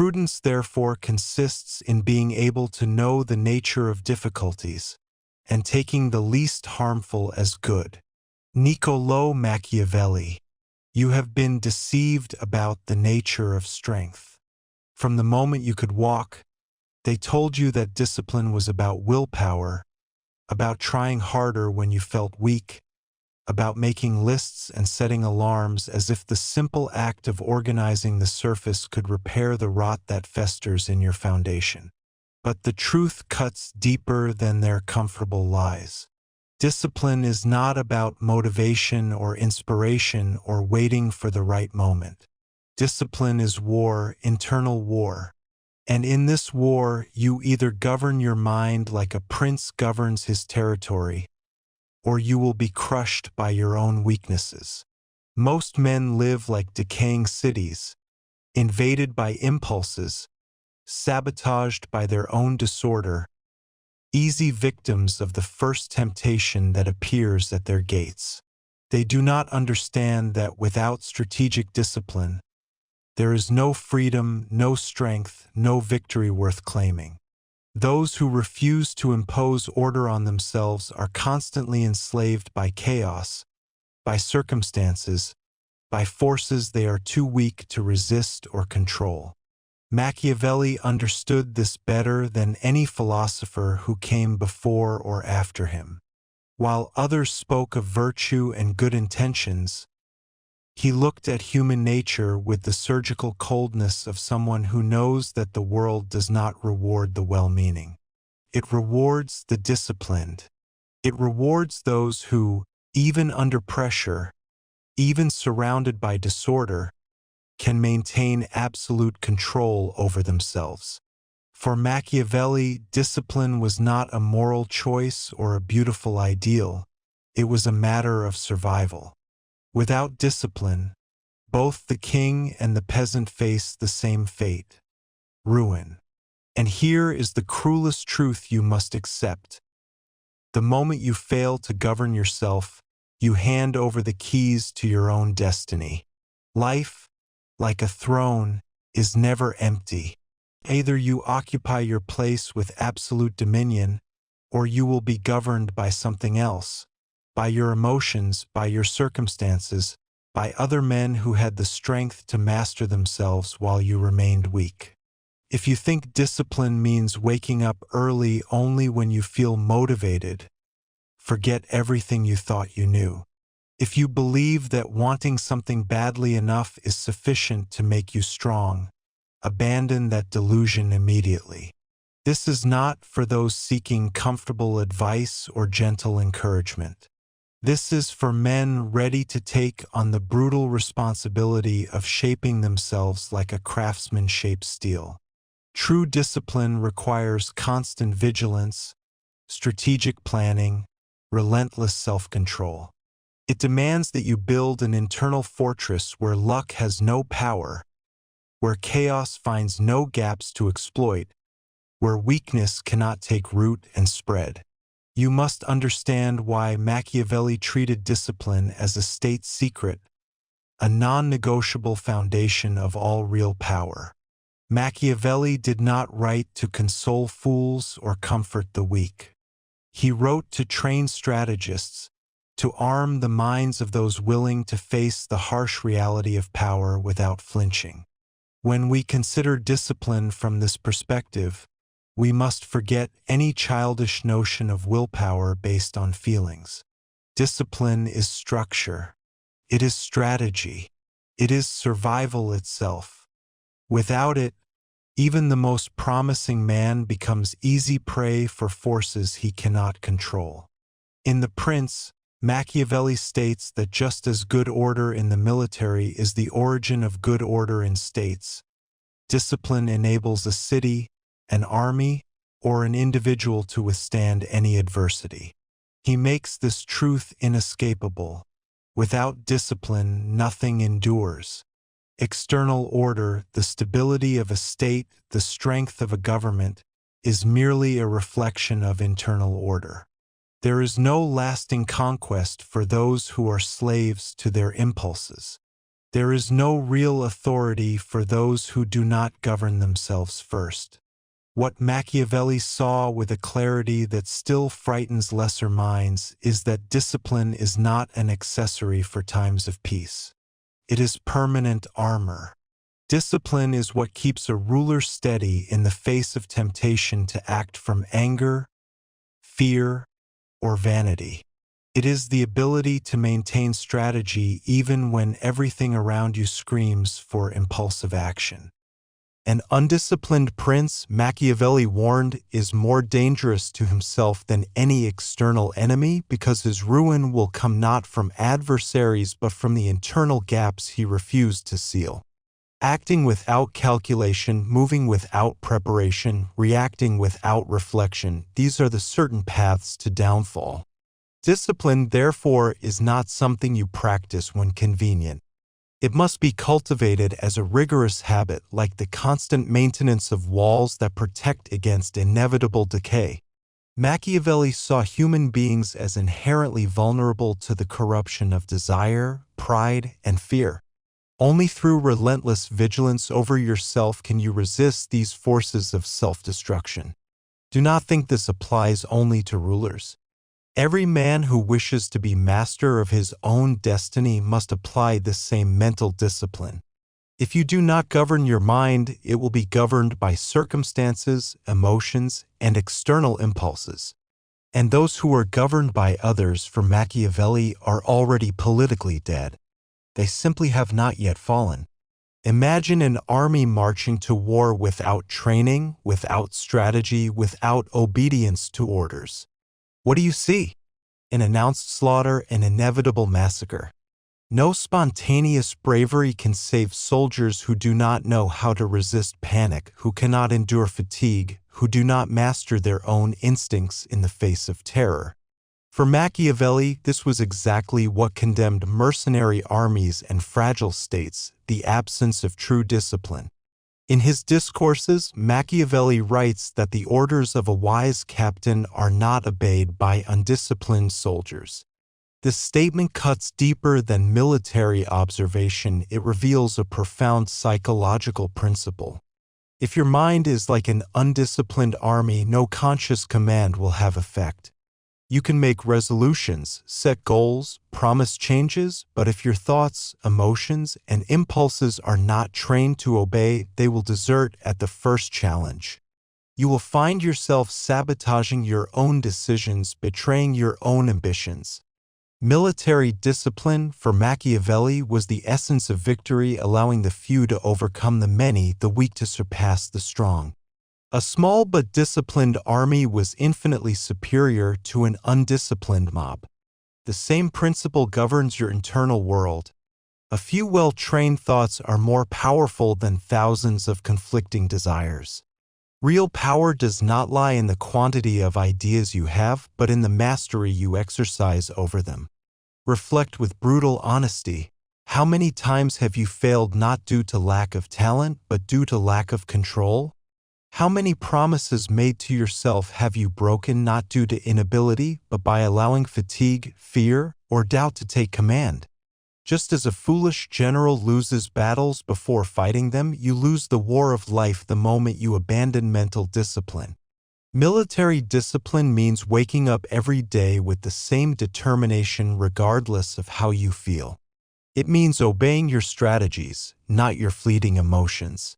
Prudence, therefore, consists in being able to know the nature of difficulties and taking the least harmful as good. Niccolò Machiavelli. You have been deceived about the nature of strength. From the moment you could walk, they told you that discipline was about willpower, about trying harder when you felt weak, about making lists and setting alarms, as if the simple act of organizing the surface could repair the rot that festers in your foundation. But the truth cuts deeper than their comfortable lies. Discipline is not about motivation or inspiration or waiting for the right moment. Discipline is war, internal war. And in this war, you either govern your mind like a prince governs his territory, or you will be crushed by your own weaknesses. Most men live like decaying cities, invaded by impulses, sabotaged by their own disorder, easy victims of the first temptation that appears at their gates. They do not understand that without strategic discipline, there is no freedom, no strength, no victory worth claiming. Those who refuse to impose order on themselves are constantly enslaved by chaos, by circumstances, by forces they are too weak to resist or control. Machiavelli understood this better than any philosopher who came before or after him. While others spoke of virtue and good intentions, he looked at human nature with the surgical coldness of someone who knows that the world does not reward the well-meaning. It rewards the disciplined. It rewards those who, even under pressure, even surrounded by disorder, can maintain absolute control over themselves. For Machiavelli, discipline was not a moral choice or a beautiful ideal. It was a matter of survival. Without discipline, both the king and the peasant face the same fate: ruin. And here is the cruelest truth you must accept. The moment you fail to govern yourself, you hand over the keys to your own destiny. Life, like a throne, is never empty. Either you occupy your place with absolute dominion, or you will be governed by something else, by your emotions, by your circumstances, by other men who had the strength to master themselves while you remained weak. If you think discipline means waking up early only when you feel motivated, forget everything you thought you knew. If you believe that wanting something badly enough is sufficient to make you strong, abandon that delusion immediately. This is not for those seeking comfortable advice or gentle encouragement. This is for men ready to take on the brutal responsibility of shaping themselves like a craftsman shapes steel. True discipline requires constant vigilance, strategic planning, relentless self-control. It demands that you build an internal fortress where luck has no power, where chaos finds no gaps to exploit, where weakness cannot take root and spread. You must understand why Machiavelli treated discipline as a state secret, a non-negotiable foundation of all real power. Machiavelli did not write to console fools or comfort the weak. He wrote to train strategists, to arm the minds of those willing to face the harsh reality of power without flinching. When we consider discipline from this perspective, we must forget any childish notion of willpower based on feelings. Discipline is structure. It is strategy. It is survival itself. Without it, even the most promising man becomes easy prey for forces he cannot control. In The Prince, Machiavelli states that just as good order in the military is the origin of good order in states, discipline enables a city, an army, or an individual to withstand any adversity. He makes this truth inescapable. Without discipline, nothing endures. External order, the stability of a state, the strength of a government, is merely a reflection of internal order. There is no lasting conquest for those who are slaves to their impulses. There is no real authority for those who do not govern themselves first. What Machiavelli saw with a clarity that still frightens lesser minds is that discipline is not an accessory for times of peace. It is permanent armor. Discipline is what keeps a ruler steady in the face of temptation to act from anger, fear, or vanity. It is the ability to maintain strategy even when everything around you screams for impulsive action. An undisciplined prince, Machiavelli warned, is more dangerous to himself than any external enemy because his ruin will come not from adversaries but from the internal gaps he refused to seal. Acting without calculation, moving without preparation, reacting without reflection, these are the certain paths to downfall. Discipline, therefore, is not something you practice when convenient. It must be cultivated as a rigorous habit, like the constant maintenance of walls that protect against inevitable decay. Machiavelli saw human beings as inherently vulnerable to the corruption of desire, pride, and fear. Only through relentless vigilance over yourself can you resist these forces of self-destruction. Do not think this applies only to rulers. Every man who wishes to be master of his own destiny must apply this same mental discipline. If you do not govern your mind, it will be governed by circumstances, emotions, and external impulses. And those who are governed by others, for Machiavelli, are already politically dead. They simply have not yet fallen. Imagine an army marching to war without training, without strategy, without obedience to orders. What do you see? An announced slaughter, an inevitable massacre. No spontaneous bravery can save soldiers who do not know how to resist panic, who cannot endure fatigue, who do not master their own instincts in the face of terror. For Machiavelli, this was exactly what condemned mercenary armies and fragile states, the absence of true discipline. In his discourses, Machiavelli writes that the orders of a wise captain are not obeyed by undisciplined soldiers. This statement cuts deeper than military observation. It reveals a profound psychological principle. If your mind is like an undisciplined army, no conscious command will have effect. You can make resolutions, set goals, promise changes, but if your thoughts, emotions, and impulses are not trained to obey, they will desert at the first challenge. You will find yourself sabotaging your own decisions, betraying your own ambitions. Military discipline, for Machiavelli, was the essence of victory, allowing the few to overcome the many, the weak to surpass the strong. A small but disciplined army was infinitely superior to an undisciplined mob. The same principle governs your internal world. A few well-trained thoughts are more powerful than thousands of conflicting desires. Real power does not lie in the quantity of ideas you have, but in the mastery you exercise over them. Reflect with brutal honesty. How many times have you failed not due to lack of talent, but due to lack of control? How many promises made to yourself have you broken not due to inability, but by allowing fatigue, fear, or doubt to take command? Just as a foolish general loses battles before fighting them, you lose the war of life the moment you abandon mental discipline. Military discipline means waking up every day with the same determination regardless of how you feel. It means obeying your strategies, not your fleeting emotions.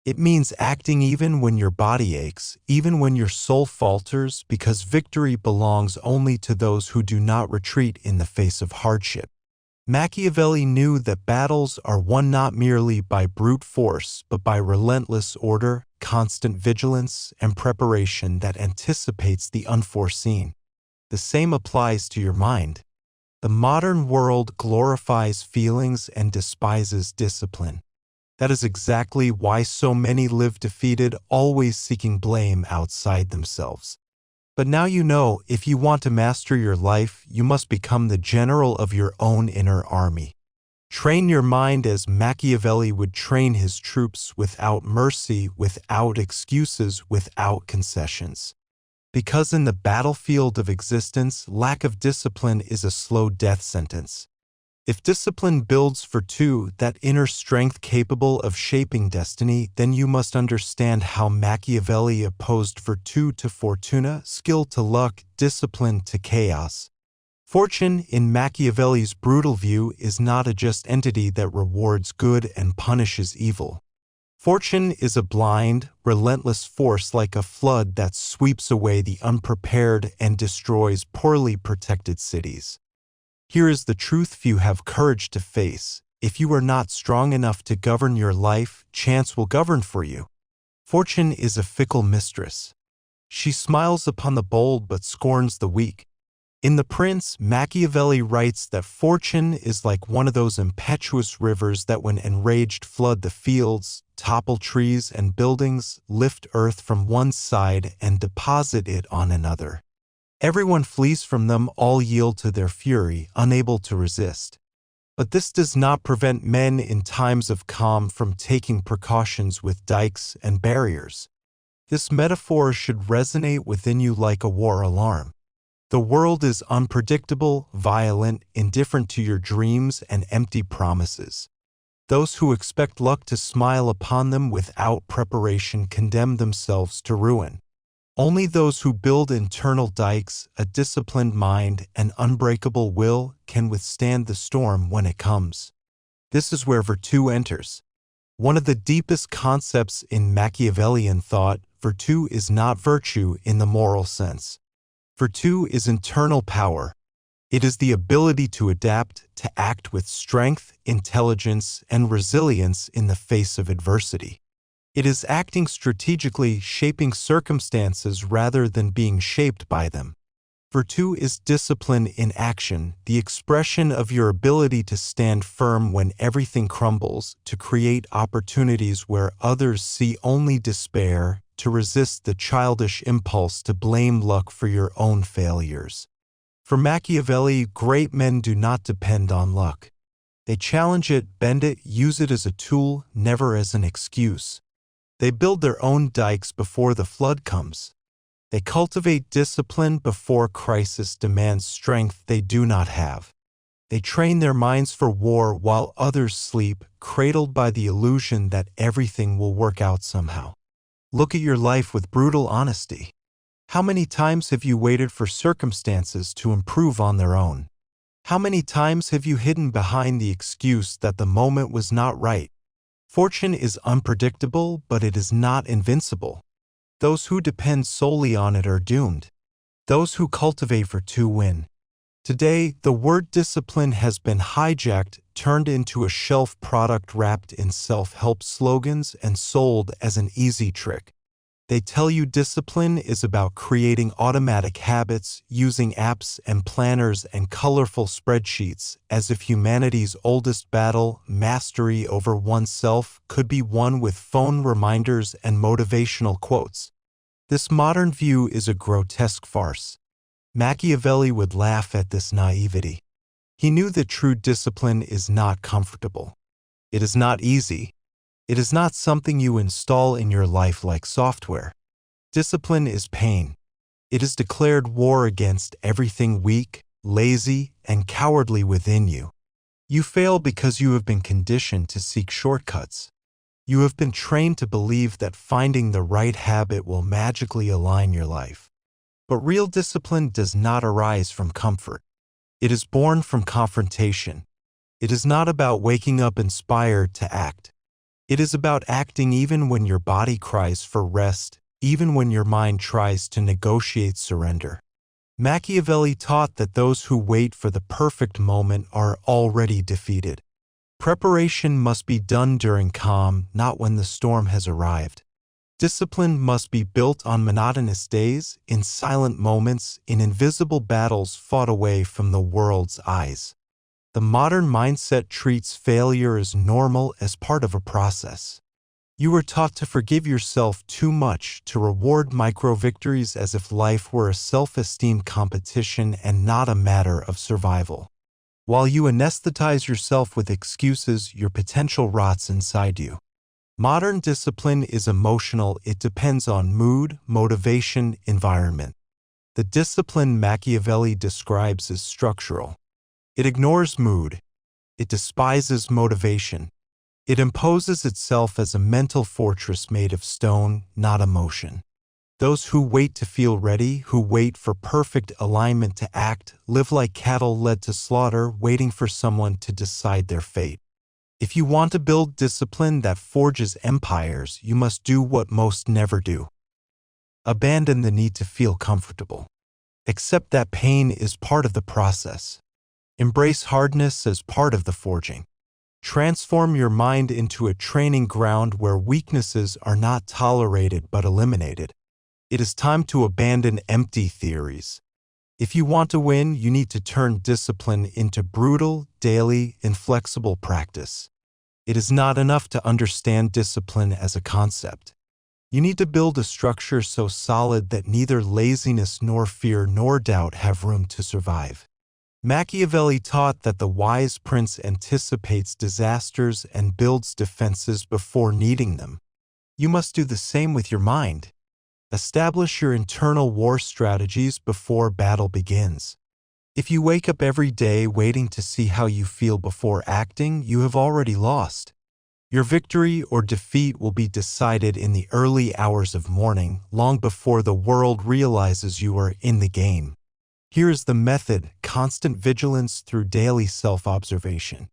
It means acting even when your body aches, even when your soul falters, because victory belongs only to those who do not retreat in the face of hardship. Machiavelli knew that battles are won not merely by brute force, but by relentless order, constant vigilance, and preparation that anticipates the unforeseen. The same applies to your mind. The modern world glorifies feelings and despises discipline. That is exactly why so many live defeated, always seeking blame outside themselves. But now you know, if you want to master your life, you must become the general of your own inner army. Train your mind as Machiavelli would train his troops, without mercy, without excuses, without concessions. Because in the battlefield of existence, lack of discipline is a slow death sentence. If discipline builds virtue, that inner strength capable of shaping destiny, then you must understand how Machiavelli opposed virtue to fortuna, skill to luck, discipline to chaos. Fortune, in Machiavelli's brutal view, is not a just entity that rewards good and punishes evil. Fortune is a blind, relentless force like a flood that sweeps away the unprepared and destroys poorly protected cities. Here is the truth few have courage to face. If you are not strong enough to govern your life, chance will govern for you. Fortune is a fickle mistress. She smiles upon the bold but scorns the weak. In The Prince, Machiavelli writes that fortune is like one of those impetuous rivers that when enraged flood the fields, topple trees and buildings, lift earth from one side and deposit it on another. Everyone flees from them, all yield to their fury, unable to resist. But this does not prevent men in times of calm from taking precautions with dikes and barriers. This metaphor should resonate within you like a war alarm. The world is unpredictable, violent, indifferent to your dreams and empty promises. Those who expect luck to smile upon them without preparation condemn themselves to ruin. Only those who build internal dikes, a disciplined mind, and unbreakable will can withstand the storm when it comes. This is where virtue enters. One of the deepest concepts in Machiavellian thought, virtue is not virtue in the moral sense. Virtue is internal power. It is the ability to adapt, to act with strength, intelligence, and resilience in the face of adversity. It is acting strategically, shaping circumstances rather than being shaped by them. Virtue is discipline in action, the expression of your ability to stand firm when everything crumbles, to create opportunities where others see only despair, to resist the childish impulse to blame luck for your own failures. For Machiavelli, great men do not depend on luck. They challenge it, bend it, use it as a tool, never as an excuse. They build their own dikes before the flood comes. They cultivate discipline before crisis demands strength they do not have. They train their minds for war while others sleep, cradled by the illusion that everything will work out somehow. Look at your life with brutal honesty. How many times have you waited for circumstances to improve on their own? How many times have you hidden behind the excuse that the moment was not right? Fortune is unpredictable, but it is not invincible. Those who depend solely on it are doomed. Those who cultivate virtue win. Today, the word discipline has been hijacked, turned into a shelf product wrapped in self-help slogans and sold as an easy trick. They tell you discipline is about creating automatic habits, using apps and planners and colorful spreadsheets, as if humanity's oldest battle, mastery over oneself, could be won with phone reminders and motivational quotes. This modern view is a grotesque farce. Machiavelli would laugh at this naivety. He knew that true discipline is not comfortable. It is not easy. It is not something you install in your life like software. Discipline is pain. It is declared war against everything weak, lazy, and cowardly within you. You fail because you have been conditioned to seek shortcuts. You have been trained to believe that finding the right habit will magically align your life. But real discipline does not arise from comfort. It is born from confrontation. It is not about waking up inspired to act. It is about acting even when your body cries for rest, even when your mind tries to negotiate surrender. Machiavelli taught that those who wait for the perfect moment are already defeated. Preparation must be done during calm, not when the storm has arrived. Discipline must be built on monotonous days, in silent moments, in invisible battles fought away from the world's eyes. The modern mindset treats failure as normal, as part of a process. You were taught to forgive yourself too much, to reward micro-victories as if life were a self-esteem competition and not a matter of survival. While you anesthetize yourself with excuses, your potential rots inside you. Modern discipline is emotional. It depends on mood, motivation, environment. The discipline Machiavelli describes is structural. It ignores mood. It despises motivation. It imposes itself as a mental fortress made of stone, not emotion. Those who wait to feel ready, who wait for perfect alignment to act, live like cattle led to slaughter, waiting for someone to decide their fate. If you want to build discipline that forges empires, you must do what most never do. Abandon the need to feel comfortable. Accept that pain is part of the process. Embrace hardness as part of the forging. Transform your mind into a training ground where weaknesses are not tolerated but eliminated. It is time to abandon empty theories. If you want to win, you need to turn discipline into brutal, daily, inflexible practice. It is not enough to understand discipline as a concept. You need to build a structure so solid that neither laziness nor fear nor doubt have room to survive. Machiavelli taught that the wise prince anticipates disasters and builds defenses before needing them. You must do the same with your mind. Establish your internal war strategies before battle begins. If you wake up every day waiting to see how you feel before acting, you have already lost. Your victory or defeat will be decided in the early hours of morning, long before the world realizes you are in the game. Here is the method: constant vigilance through daily self-observation.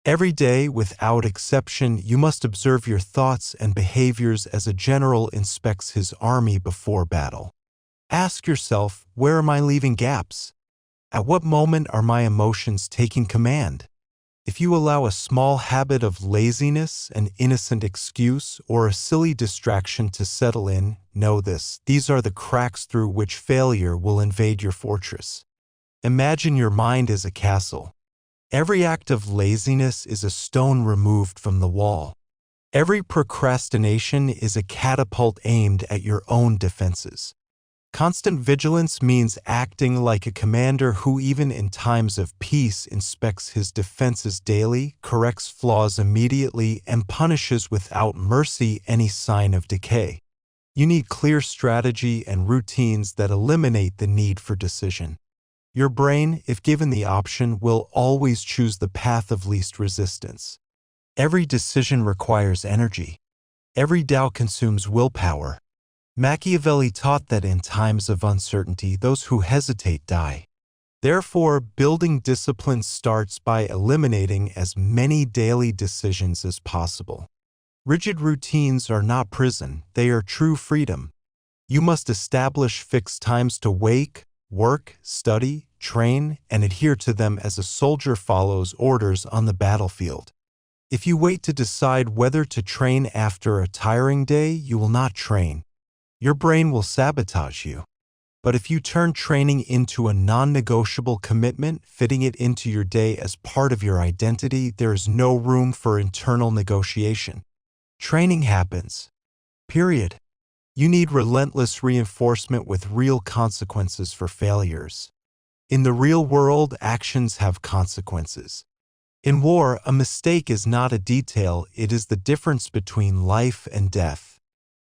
Every day, without exception, you must observe your thoughts and behaviors as a general inspects his army before battle. Ask yourself, where am I leaving gaps? At what moment are my emotions taking command? If you allow a small habit of laziness, an innocent excuse, or a silly distraction to settle in, know this: these are the cracks through which failure will invade your fortress. Imagine your mind as a castle. Every act of laziness is a stone removed from the wall. Every procrastination is a catapult aimed at your own defenses. Constant vigilance means acting like a commander who, even in times of peace, inspects his defenses daily, corrects flaws immediately, and punishes without mercy any sign of decay. You need clear strategy and routines that eliminate the need for decision. Your brain, if given the option, will always choose the path of least resistance. Every decision requires energy. Every doubt consumes willpower. Machiavelli taught that in times of uncertainty, those who hesitate die. Therefore, building discipline starts by eliminating as many daily decisions as possible. Rigid routines are not prison, they are true freedom. You must establish fixed times to wake, work, study, train, and adhere to them as a soldier follows orders on the battlefield. If you wait to decide whether to train after a tiring day, you will not train. Your brain will sabotage you. But if you turn training into a non-negotiable commitment, fitting it into your day as part of your identity, there is no room for internal negotiation. Training happens. Period. You need relentless reinforcement with real consequences for failures. In the real world, actions have consequences. In war, a mistake is not a detail, it is the difference between life and death.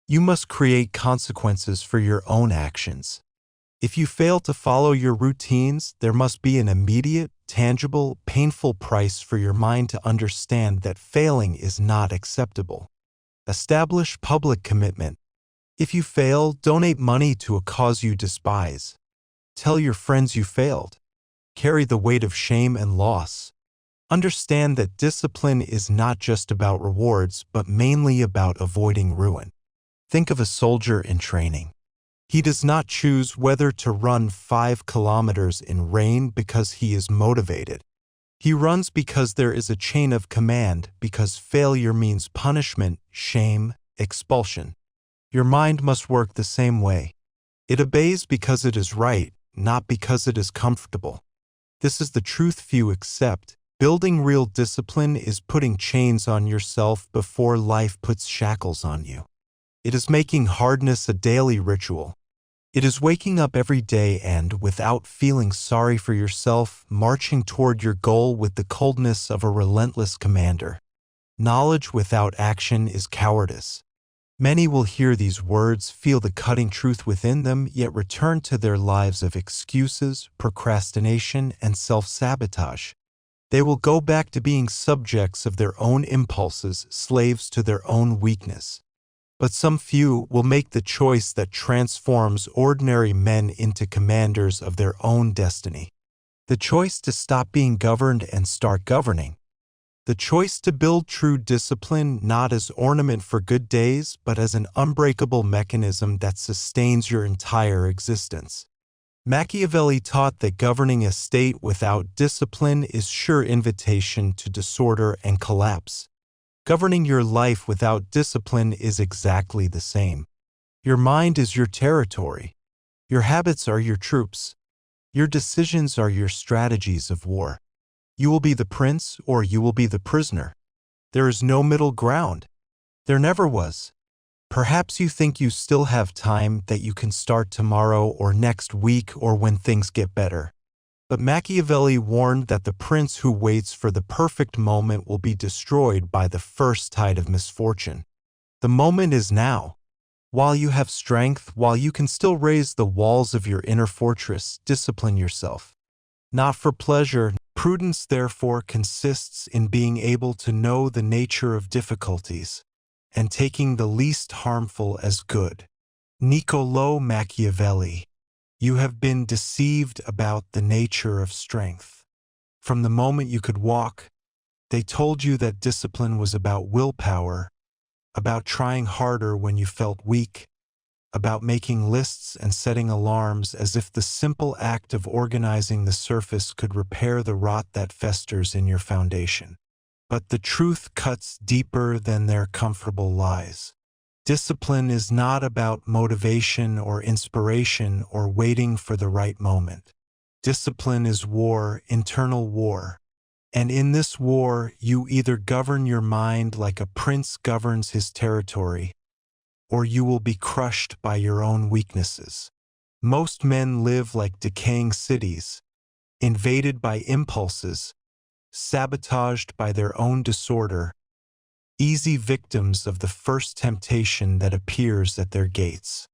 You must create consequences for your own actions. If you fail to follow your routines, there must be an immediate, tangible, painful price for your mind to understand that failing is not acceptable. Establish public commitment. If you fail, donate money to a cause you despise. Tell your friends you failed. Carry the weight of shame and loss. Understand that discipline is not just about rewards, but mainly about avoiding ruin. Think of a soldier in training. He does not choose whether to run 5 kilometers in rain because he is motivated. He runs because there is a chain of command, because failure means punishment, shame, expulsion. Your mind must work the same way. It obeys because it is right, not because it is comfortable. This is the truth few accept. Building real discipline is putting chains on yourself before life puts shackles on you. It is making hardness a daily ritual. It is waking up every day and, without feeling sorry for yourself, marching toward your goal with the coldness of a relentless commander. Knowledge without action is cowardice. Many will hear these words, feel the cutting truth within them, yet return to their lives of excuses, procrastination, and self-sabotage. They will go back to being subjects of their own impulses, slaves to their own weakness. But some few will make the choice that transforms ordinary men into commanders of their own destiny. The choice to stop being governed and start governing. The choice to build true discipline not as ornament for good days, but as an unbreakable mechanism that sustains your entire existence. Machiavelli taught that governing a state without discipline is sure invitation to disorder and collapse. Governing your life without discipline is exactly the same. Your mind is your territory. Your habits are your troops. Your decisions are your strategies of war. You will be the prince or you will be the prisoner. There is no middle ground. There never was. Perhaps you think you still have time, that you can start tomorrow or next week or when things get better. But Machiavelli warned that the prince who waits for the perfect moment will be destroyed by the first tide of misfortune. The moment is now. While you have strength, while you can still raise the walls of your inner fortress, discipline yourself. Not for pleasure. Prudence, therefore, consists in being able to know the nature of difficulties and taking the least harmful as good. Niccolò Machiavelli. You have been deceived about the nature of strength. From the moment you could walk, they told you that discipline was about willpower, about trying harder when you felt weak, about making lists and setting alarms, as if the simple act of organizing the surface could repair the rot that festers in your foundation. But the truth cuts deeper than their comfortable lies. Discipline is not about motivation or inspiration or waiting for the right moment. Discipline is war, internal war. And in this war, you either govern your mind like a prince governs his territory, or you will be crushed by your own weaknesses. Most men live like decaying cities, invaded by impulses, sabotaged by their own disorder, easy victims of the first temptation that appears at their gates.